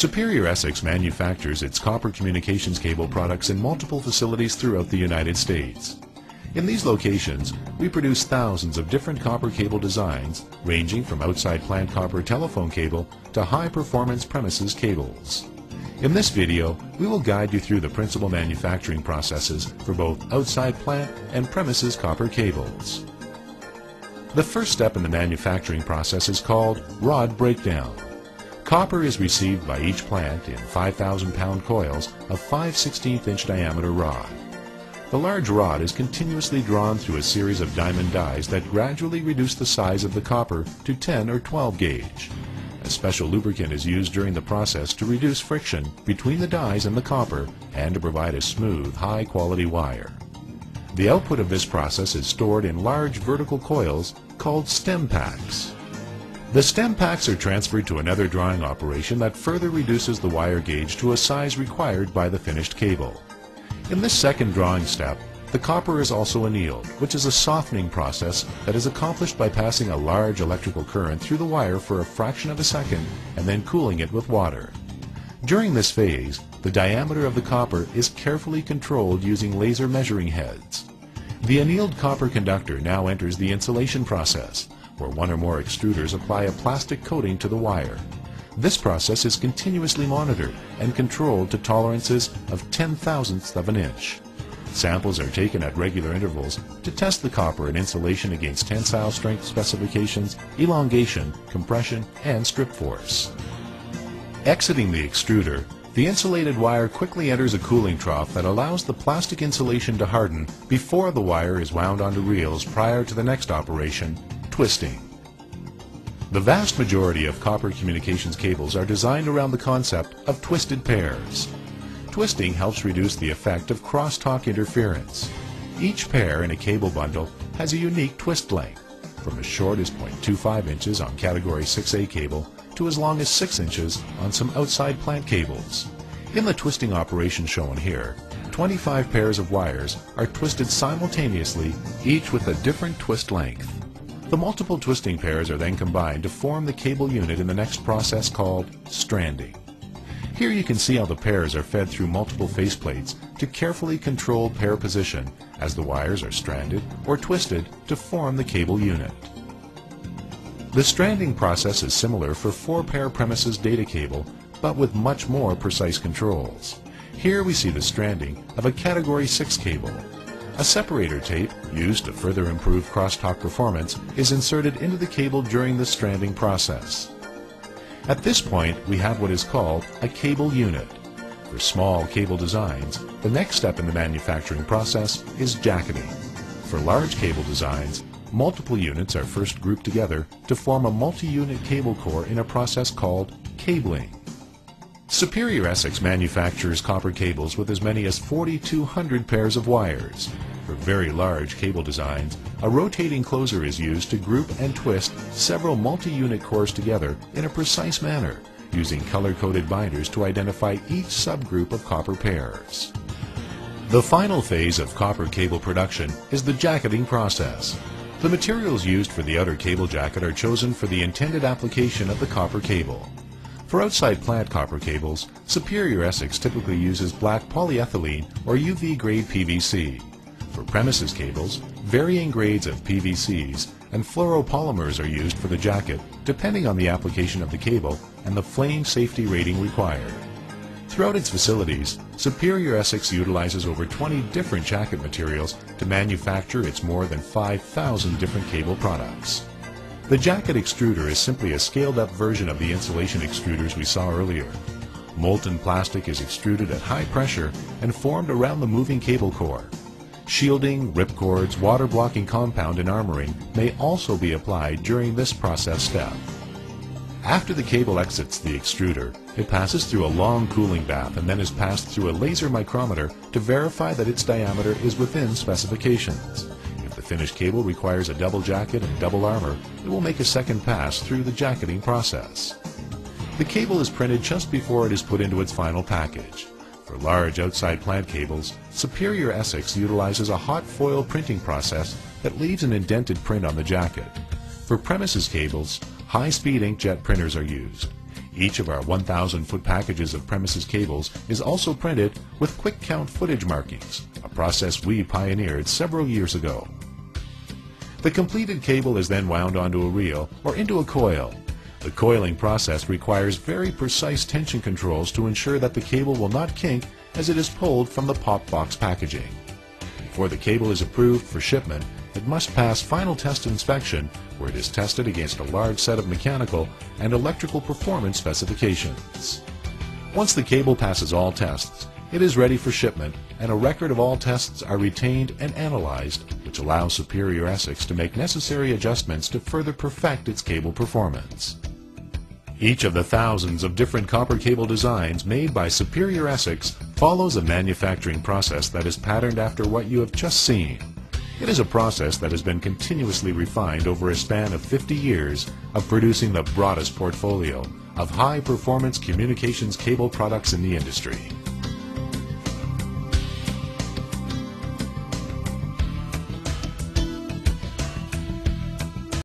Superior Essex manufactures its copper communications cable products in multiple facilities throughout the United States. In these locations, we produce thousands of different copper cable designs, ranging from outside plant copper telephone cable to high-performance premises cables. In this video, we will guide you through the principal manufacturing processes for both outside plant and premises copper cables. The first step in the manufacturing process is called rod breakdown. Copper is received by each plant in 5,000-pound coils of 5/16-inch diameter rod. The large rod is continuously drawn through a series of diamond dies that gradually reduce the size of the copper to 10 or 12 gauge. A special lubricant is used during the process to reduce friction between the dies and the copper and to provide a smooth, high-quality wire. The output of this process is stored in large vertical coils called stem packs. The stem packs are transferred to another drawing operation that further reduces the wire gauge to a size required by the finished cable. In this second drawing step, the copper is also annealed, which is a softening process that is accomplished by passing a large electrical current through the wire for a fraction of a second and then cooling it with water. During this phase, the diameter of the copper is carefully controlled using laser measuring heads. The annealed copper conductor now enters the insulation process, where one or more extruders apply a plastic coating to the wire. This process is continuously monitored and controlled to tolerances of 10,000ths of an inch. Samples are taken at regular intervals to test the copper and insulation against tensile strength specifications, elongation, compression, and strip force. Exiting the extruder, the insulated wire quickly enters a cooling trough that allows the plastic insulation to harden before the wire is wound onto reels prior to the next operation, twisting. The vast majority of copper communications cables are designed around the concept of twisted pairs. Twisting helps reduce the effect of crosstalk interference. Each pair in a cable bundle has a unique twist length, from as short as 0.25 inches on Category 6A cable to as long as 6 inches on some outside plant cables. In the twisting operation shown here, 25 pairs of wires are twisted simultaneously, each with a different twist length. The multiple twisting pairs are then combined to form the cable unit in the next process called stranding. Here you can see how the pairs are fed through multiple faceplates to carefully control pair position as the wires are stranded or twisted to form the cable unit. The stranding process is similar for 4-pair premises data cable, but with much more precise controls. Here we see the stranding of a Category 6 cable. A separator tape, used to further improve crosstalk performance, is inserted into the cable during the stranding process. At this point, we have what is called a cable unit. For small cable designs, the next step in the manufacturing process is jacketing. For large cable designs, multiple units are first grouped together to form a multi-unit cable core in a process called cabling. Superior Essex manufactures copper cables with as many as 4,200 pairs of wires. For very large cable designs, a rotating closer is used to group and twist several multi-unit cores together in a precise manner, using color-coded binders to identify each subgroup of copper pairs. The final phase of copper cable production is the jacketing process. The materials used for the outer cable jacket are chosen for the intended application of the copper cable. For outside plant copper cables, Superior Essex typically uses black polyethylene or UV-grade PVC. For premises cables, varying grades of PVCs and fluoropolymers are used for the jacket, depending on the application of the cable and the flame safety rating required. Throughout its facilities, Superior Essex utilizes over 20 different jacket materials to manufacture its more than 5,000 different cable products. The jacket extruder is simply a scaled-up version of the insulation extruders we saw earlier. Molten plastic is extruded at high pressure and formed around the moving cable core. Shielding, ripcords, water-blocking compound, and armoring may also be applied during this process step. After the cable exits the extruder, it passes through a long cooling bath and then is passed through a laser micrometer to verify that its diameter is within specifications. If the finished cable requires a double jacket and double armor, it will make a second pass through the jacketing process. The cable is printed just before it is put into its final package. For large outside plant cables, Superior Essex utilizes a hot foil printing process that leaves an indented print on the jacket. For premises cables, high-speed inkjet printers are used. Each of our 1,000-foot packages of premises cables is also printed with quick count footage markings, a process we pioneered several years ago. The completed cable is then wound onto a reel or into a coil. The coiling process requires very precise tension controls to ensure that the cable will not kink as it is pulled from the pop box packaging. Before the cable is approved for shipment, it must pass final test inspection, where it is tested against a large set of mechanical and electrical performance specifications. Once the cable passes all tests, it is ready for shipment, and a record of all tests are retained and analyzed, which allows Superior Essex to make necessary adjustments to further perfect its cable performance. Each of the thousands of different copper cable designs made by Superior Essex follows a manufacturing process that is patterned after what you have just seen. It is a process that has been continuously refined over a span of 50 years of producing the broadest portfolio of high-performance communications cable products in the industry.